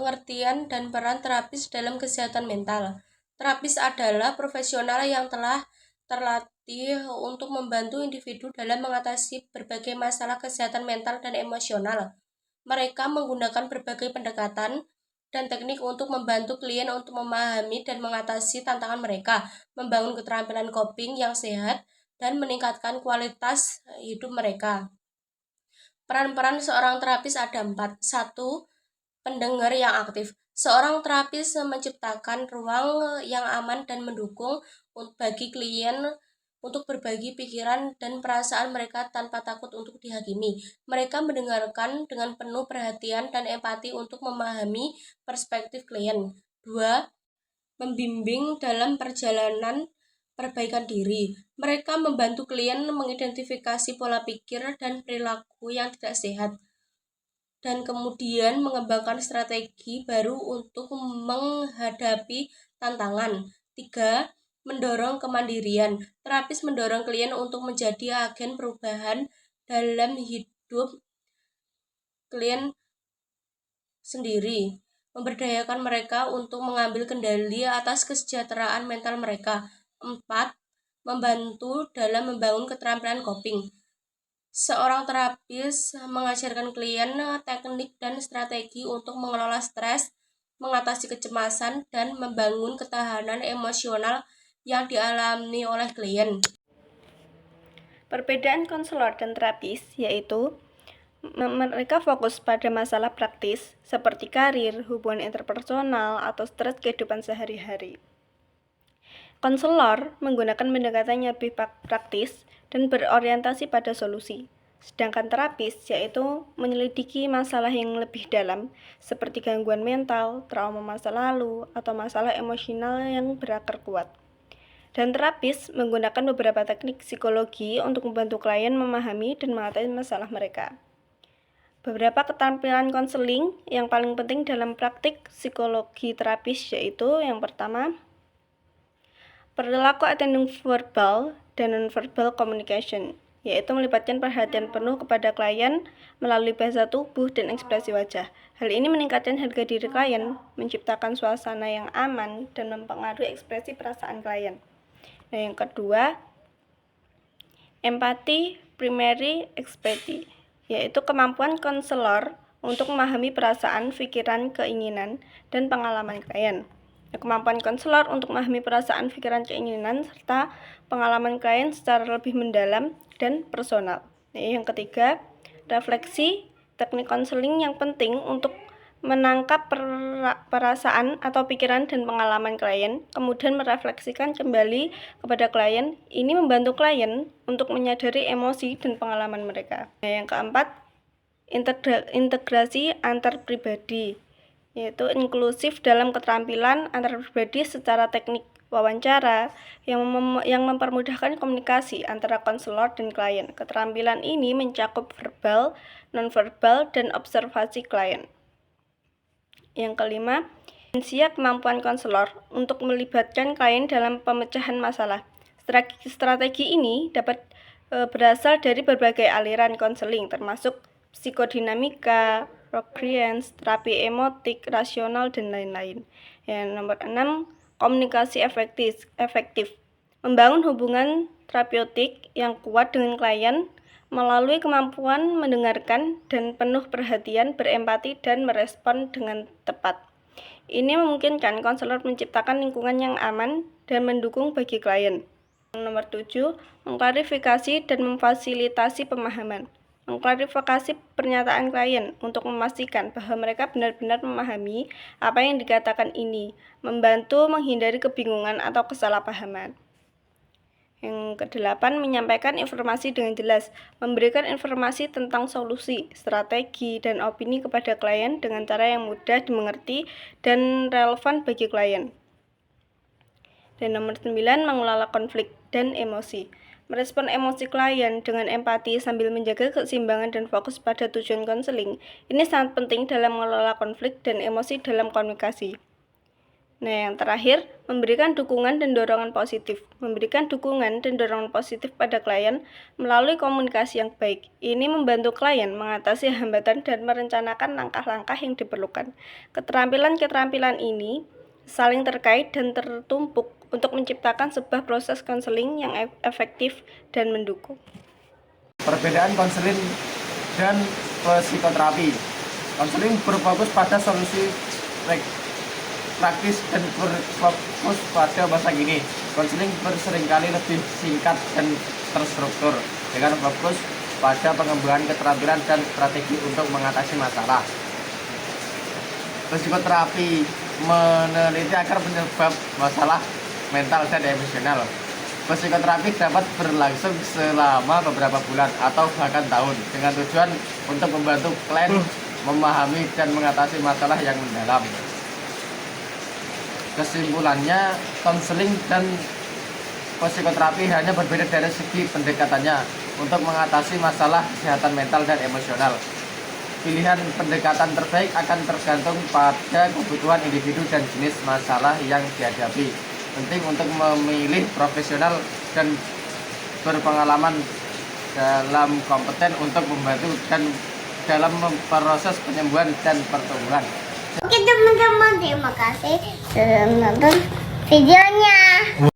Pengertian dan peran terapis dalam kesehatan mental. Terapis adalah profesional yang telah terlatih untuk membantu individu dalam mengatasi berbagai masalah kesehatan mental dan emosional. Mereka menggunakan berbagai pendekatan dan teknik untuk membantu klien untuk memahami dan mengatasi tantangan mereka, membangun keterampilan coping yang sehat, dan meningkatkan kualitas hidup mereka. Peran-peran seorang terapis ada 4. 1. Pendengar yang aktif. Seorang terapis menciptakan ruang yang aman dan mendukung bagi klien untuk berbagi pikiran dan perasaan mereka tanpa takut untuk dihakimi. Mereka mendengarkan dengan penuh perhatian dan empati untuk memahami perspektif klien. 2. Membimbing dalam perjalanan perbaikan diri. Mereka membantu klien mengidentifikasi pola pikir dan perilaku yang tidak sehat, dan kemudian mengembangkan strategi baru untuk menghadapi tantangan. 3. Mendorong kemandirian. Terapis mendorong klien untuk menjadi agen perubahan dalam hidup klien sendiri, memberdayakan mereka untuk mengambil kendali atas kesejahteraan mental mereka. 4. Membantu dalam membangun keterampilan coping. Seorang terapis mengajarkan klien teknik dan strategi untuk mengelola stres, mengatasi kecemasan, dan membangun ketahanan emosional yang dialami oleh klien. Perbedaan konselor dan terapis yaitu mereka fokus pada masalah praktis seperti karir, hubungan interpersonal, atau stres kehidupan sehari-hari. Konselor menggunakan pendekatan yang lebih praktis dan berorientasi pada solusi. Sedangkan terapis yaitu menyelidiki masalah yang lebih dalam seperti gangguan mental, trauma masa lalu, atau masalah emosional yang berakar kuat. Dan terapis menggunakan beberapa teknik psikologi untuk membantu klien memahami dan mengatasi masalah mereka. Beberapa keterampilan konseling yang paling penting dalam praktik psikologi terapis yaitu yang pertama, perilaku attending verbal dan non-verbal communication, yaitu melibatkan perhatian penuh kepada klien melalui bahasa tubuh dan ekspresi wajah. Hal ini meningkatkan harga diri klien, menciptakan suasana yang aman, dan mempengaruhi ekspresi perasaan klien. Nah, yang kedua, empati primary expertise, yaitu kemampuan konselor untuk memahami perasaan, pikiran, keinginan, dan pengalaman klien. Kemampuan konselor untuk memahami perasaan, pikiran, keinginan, serta pengalaman klien secara lebih mendalam dan personal. Yang ketiga, refleksi, teknik konseling yang penting untuk menangkap perasaan atau pikiran dan pengalaman klien, kemudian merefleksikan kembali kepada klien. Ini membantu klien untuk menyadari emosi dan pengalaman mereka. Yang keempat, integrasi antar pribadi, yaitu inklusif dalam keterampilan antar pribadi secara teknik wawancara yang mempermudahkan komunikasi antara konselor dan klien. Keterampilan ini mencakup verbal, nonverbal, dan observasi klien. Yang kelima, kemampuan konselor untuk melibatkan klien dalam pemecahan masalah. Strategi ini dapat berasal dari berbagai aliran konseling termasuk psikodinamika, progression, terapi emotik, rasional, dan lain-lain. Yang nomor 6, komunikasi efektif. Membangun hubungan terapeutik yang kuat dengan klien melalui kemampuan mendengarkan dan penuh perhatian, berempati, dan merespon dengan tepat. Ini memungkinkan konselor menciptakan lingkungan yang aman dan mendukung bagi klien. Nomor 7, mengklarifikasi dan memfasilitasi pemahaman. Mengklarifikasi pernyataan klien untuk memastikan bahwa mereka benar-benar memahami apa yang dikatakan ini, membantu menghindari kebingungan atau kesalahpahaman. Yang kedelapan, menyampaikan informasi dengan jelas, memberikan informasi tentang solusi, strategi, dan opini kepada klien dengan cara yang mudah dimengerti dan relevan bagi klien. Dan nomor 9, mengelola konflik dan emosi. Merespon emosi klien dengan empati sambil menjaga keseimbangan dan fokus pada tujuan konseling. Ini sangat penting dalam mengelola konflik dan emosi dalam komunikasi. Nah, yang terakhir, memberikan dukungan dan dorongan positif. Memberikan dukungan dan dorongan positif pada klien melalui komunikasi yang baik. Ini membantu klien mengatasi hambatan dan merencanakan langkah-langkah yang diperlukan. Keterampilan-keterampilan ini saling terkait dan tertumpuk untuk menciptakan sebuah proses konseling yang efektif dan mendukung. Perbedaan konseling dan psikoterapi. Konseling berfokus pada solusi praktis dan berfokus pada masa kini. Konseling seringkali lebih singkat dan terstruktur dengan fokus pada pengembangan keterampilan dan strategi untuk mengatasi masalah. Psikoterapi meneliti akar penyebab masalah mental dan emosional. Psikoterapi dapat berlangsung selama beberapa bulan atau bahkan tahun dengan tujuan untuk membantu klien memahami dan mengatasi masalah yang mendalam. Kesimpulannya, konseling dan psikoterapi hanya berbeda dari segi pendekatannya untuk mengatasi masalah kesehatan mental dan emosional. Pilihan pendekatan terbaik akan tergantung pada kebutuhan individu dan jenis masalah yang dihadapi. Penting untuk memilih profesional dan berpengalaman dalam kompeten untuk membantu dan dalam proses penyembuhan dan pertumbuhan. Oke teman-teman, terima kasih sudah menonton videonya.